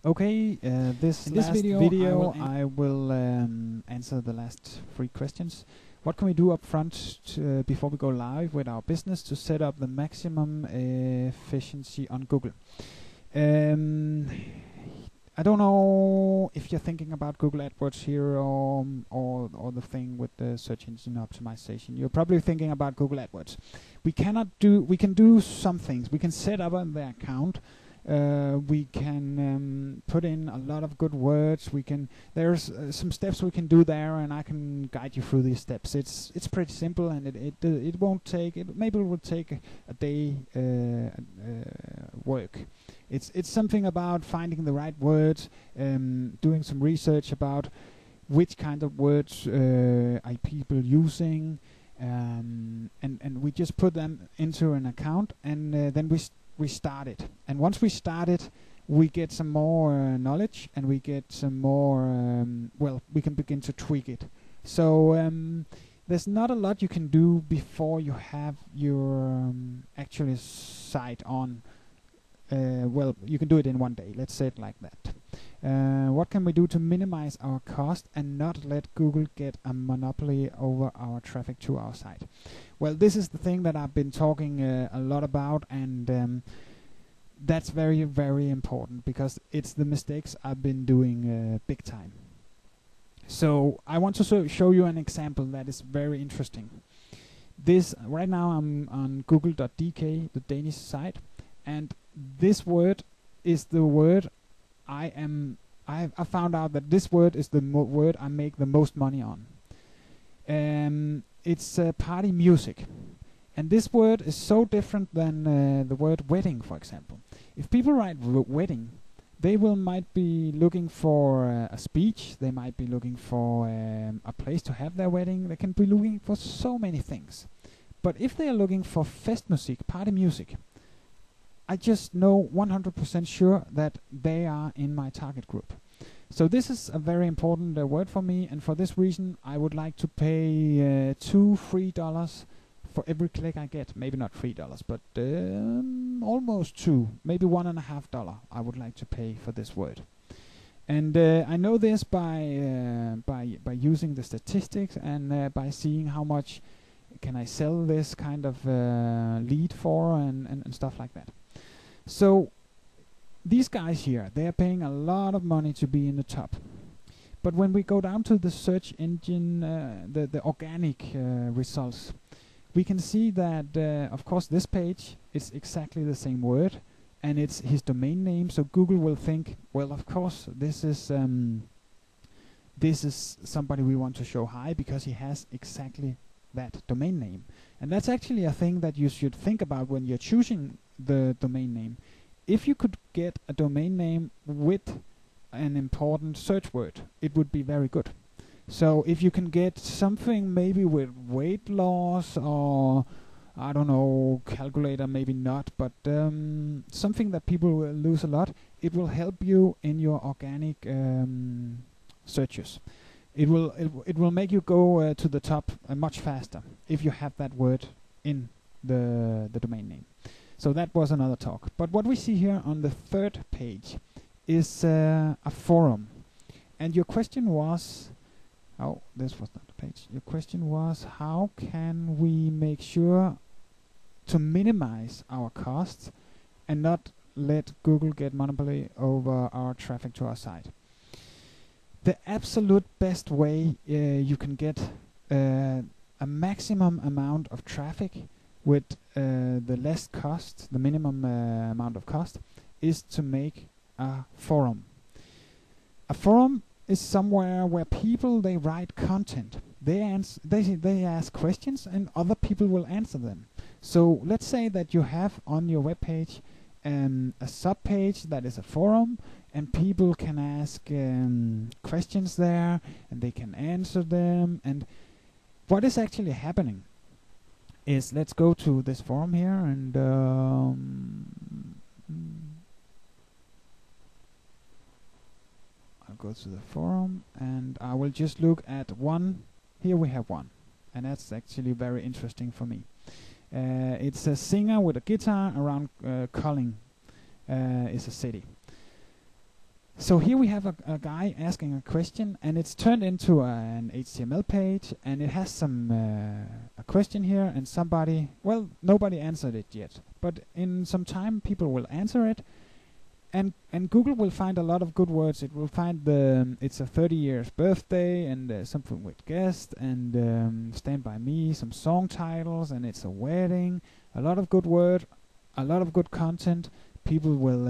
Okay, this In this last video, I will answer the last 3 questions. What can we do up front before we go live with our business to set up the maximum efficiency on Google? I don't know if you're thinking about Google AdWords here or the thing with the search engine optimization. You're probably thinking about Google AdWords. We can do some things. We can set up the account. We can put in a lot of good words. There's some steps we can do there, and I can guide you through these steps. It's pretty simple, and it won't take. Maybe it will take a day work. It's something about finding the right words, doing some research about which kind of words are people using, and we just put them into an account, and then we start it. And once we start it, we get some more knowledge, and we get some more, we can begin to tweak it. So there's not a lot you can do before you have your actual site on. You can do it in one day. Let's say it like that. What can we do to minimize our cost and not let Google get a monopoly over our traffic to our site? Well, this is the thing that I've been talking a lot about, and that's very, very important because it's the mistakes I've been doing big time. So I want to show you an example that is very interesting. Right now I'm on google.dk, the Danish site, and this word is the word I found out that this word is the word I make the most money on. It's party music, and this word is so different than the word wedding, for example. If people write wedding, they might be looking for a speech. They might be looking for a place to have their wedding. They can be looking for so many things. But if they are looking for festmusik, party music, I just know 100% sure that they are in my target group. So this is a very important word for me, and for this reason I would like to pay $2 free for every click I get. Maybe not $3, but almost 2, maybe $1.50 I would like to pay for this word. And I know this by using the statistics and by seeing how much can I sell this kind of lead for and stuff like that. So these guys here, they are paying a lot of money to be in the top. But when we go down to the search engine, the organic results, we can see that, of course, this page is exactly the same word, and it's his domain name. So Google will think, well, of course, this is somebody we want to show high because he has exactly that domain name. And that's actually a thing that you should think about when you're choosing the domain name. If you could get a domain name with an important search word, it would be very good. So if you can get something maybe with weight loss, or I don't know, calculator, maybe not, but something that people will lose a lot, it will help you in your organic searches. It will make you go to the top much faster if you have that word in the domain name. So that was another talk. But what we see here on the 3rd page is a forum. And your question was, oh, this was not the page. Your question was, how can we make sure to minimize our costs and not let Google get monopoly over our traffic to our site? The absolute best way you can get a maximum amount of traffic with the less cost, the minimum amount of cost, is to make a forum. A forum is somewhere where people, they write content. They ask questions, and other people will answer them. So let's say that you have on your web page a sub-page that is a forum, and people can ask questions there, and they can answer them. And what is actually happening is, let's go to this forum here, and I'll go to the forum, and I will just look at one. Here we have one, and that's actually very interesting for me. It's a singer with a guitar around Kolding, is a city. So here we have a guy asking a question, and it's turned into an HTML page, and it has some a question here, and nobody answered it yet, but in some time people will answer it, and Google will find a lot of good words. It will find it's a 30 years birthday, and something with guest, and Stand By Me, some song titles, and it's a wedding. A lot of good word, a lot of good content. People will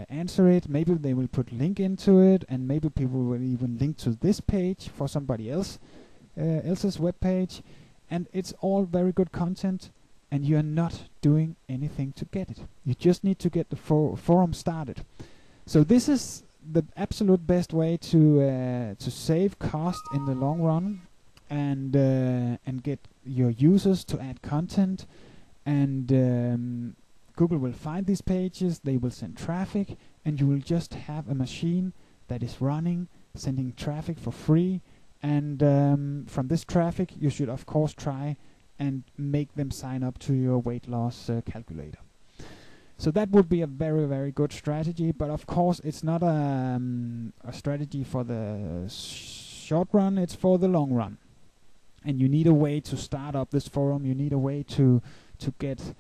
answer it. Maybe they will put link into it, and maybe people will even link to this page for somebody else's web page, and it's all very good content, and you are not doing anything to get it. You just need to get the forum started. So this is the absolute best way to save cost in the long run, and get your users to add content, and Google will find these pages, they will send traffic, and you will just have a machine that is running, sending traffic for free, and from this traffic you should of course try and make them sign up to your weight loss calculator. So that would be a very, very good strategy, but of course it's not a strategy for the short run, it's for the long run. And you need a way to start up this forum, you need a way to get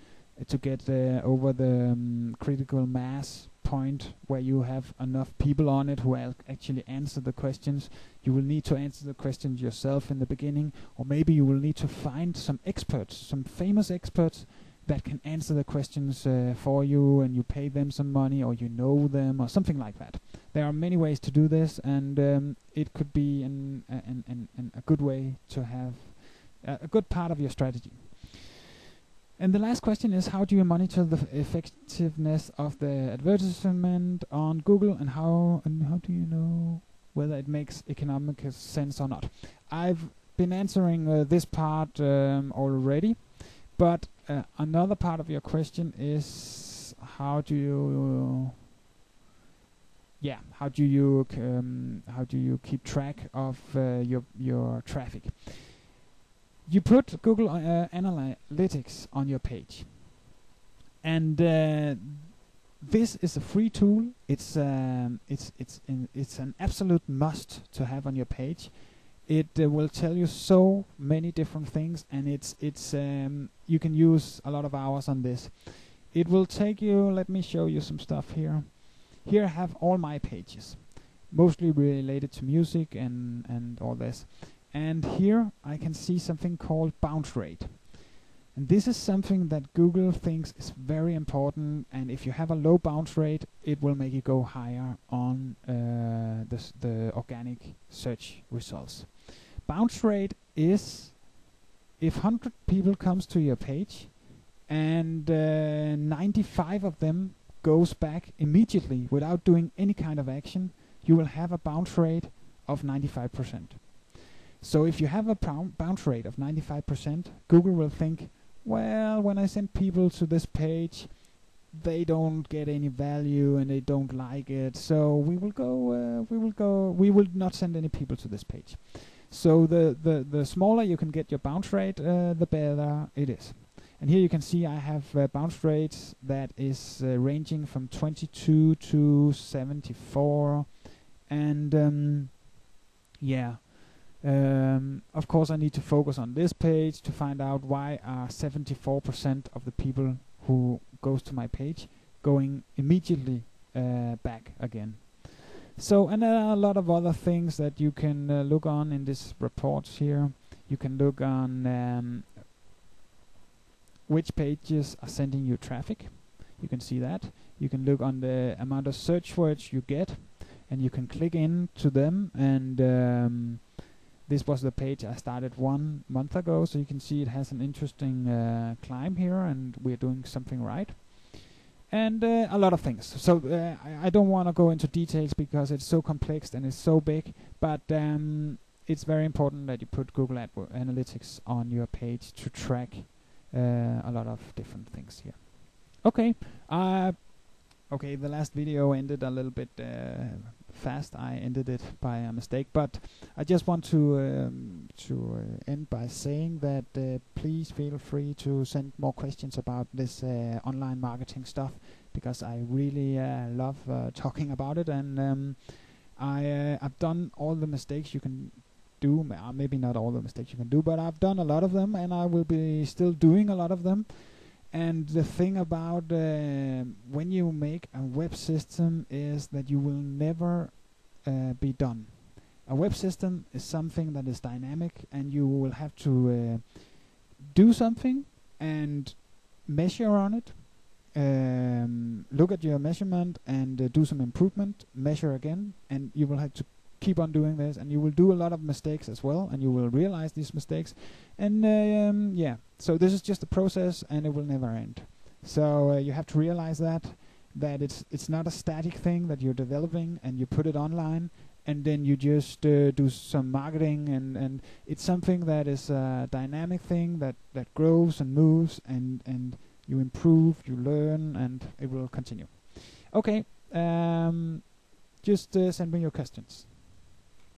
over the critical mass point where you have enough people on it who actually answer the questions. You will need to answer the questions yourself in the beginning, or maybe you will need to find some experts, some famous experts that can answer the questions for you, and you pay them some money, or you know them, or something like that. There are many ways to do this, and it could be a good way to have a good part of your strategy. And the last question is, how do you monitor the effectiveness of the advertisement on Google, and how do you know whether it makes economic sense or not? I've been answering this part already, but another part of your question is, how do you keep track of your traffic? You put Google Analytics on your page, and this is a free tool. It's an absolute must to have on your page. It will tell you so many different things, and you can use a lot of hours on this. It will take you. Let me show you some stuff here. Here I have all my pages, mostly related to music and all this. And here I can see something called bounce rate. And this is something that Google thinks is very important, and if you have a low bounce rate, it will make you go higher on the organic search results. Bounce rate is if 100 people comes to your page and 95 of them goes back immediately without doing any kind of action, you will have a bounce rate of 95%. So if you have a bounce rate of 95%, Google will think, well, when I send people to this page, they don't get any value and they don't like it, so we will not send any people to this page. So the smaller you can get your bounce rate, the better it is. And here you can see I have bounce rates that is ranging from 22 to 74, and of course I need to focus on this page to find out why are 74% of the people who goes to my page going immediately back again. So, and there are a lot of other things that you can look on in this reports here. You can look on which pages are sending you traffic. You can see that. You can look on the amount of search words you get, and you can click into them, and this was the page I started 1 month ago, so you can see it has an interesting climb here, and we're doing something right. And a lot of things. So I don't want to go into details because it's so complex and it's so big, but it's very important that you put Google Analytics on your page to track a lot of different things here. Okay. Okay, the last video ended a little bit fast. I ended it by a mistake, but I just want to end by saying that please feel free to send more questions about this online marketing stuff, because I really love talking about it, and I've done all the mistakes you can do. Maybe not all the mistakes you can do, but I've done a lot of them, and I will be still doing a lot of them. And the thing about when you make a web system is that you will never be done. A web system is something that is dynamic, and you will have to do something and measure on it. Look at your measurement and do some improvement, measure again, and you will have to keep on doing this, and you will do a lot of mistakes as well, and you will realize these mistakes, and so this is just a process, and it will never end. So you have to realize that it's not a static thing that you're developing and you put it online and then you just do some marketing, and it's something that is a dynamic thing that grows and moves, and you improve, you learn, and it will continue. Okay, just send me your questions.